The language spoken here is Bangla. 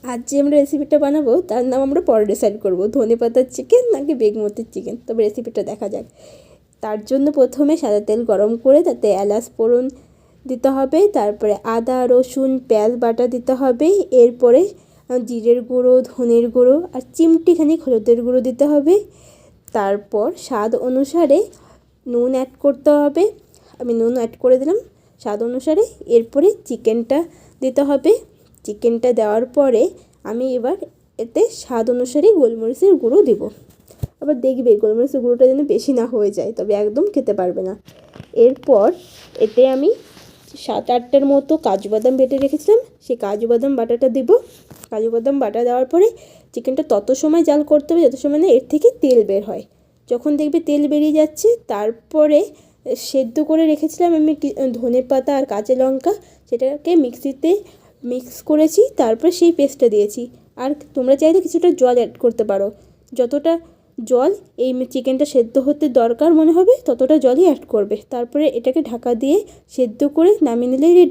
আজ যে আমরা রেসিপিটা বানাবো তার নাম আমরা পরে ডিসাইড করবো, ধনেপাতার চিকেন নাকি বেগমতির চিকেন। তবে রেসিপিটা দেখা যাক। তার জন্য প্রথমে সাদা তেল গরম করে তাতে এলাচ ফোড়ন দিতে হবে, তারপরে আদা রসুন পেঁয়াজ বাটা দিতে হবে, এরপরে জিরের গুঁড়ো ধনের গুঁড়ো আর চিমটিখানি হলুদের গুঁড়ো দিতে হবে। তারপর স্বাদ অনুসারে নুন অ্যাড করতে হবে, আমি নুন অ্যাড করে দিলাম স্বাদ অনুসারে। এরপরে চিকেনটা দিতে হবে, চিকেনটা দেওয়ার পরে আমি এবার এতে স্বাদ অনুসারে গোলমরিচের গুঁড়ো দেবো। আবার দেখবে গোলমরিচের গুঁড়োটা যেন বেশি না হয়ে যায়, তবে একদম খেতে পারবে না। এরপর এতে আমি 7-8টার মতো কাজু বাদাম বেটে রেখেছিলাম, সেই কাজু বাদাম বাটাটা দেবো। কাজু বাদাম বাটা দেওয়ার পরে চিকেনটা তত সময় জাল করতে হবে যত সময় না এর থেকে তেল বের হয়। যখন দেখবে তেল বেরিয়ে যাচ্ছে, তারপরে সেদ্ধ করে রেখেছিলাম আমি ধনেপাতা আর কাঁচা লঙ্কা, সেটাকে মিক্সিতে মিক্স করেছি, তারপরে সেই পেস্টটা দিয়েছি। আর তোমরা চাইলে কিছুটা জল অ্যাড করতে পারো, যতটা জল এই চিকেনটা সেদ্ধ হতে দরকার মনে হবে ততটা জলই অ্যাড করবে। তারপরে এটাকে ঢাকা দিয়ে সেদ্ধ করে নামিয়ে নিলেই রেডি।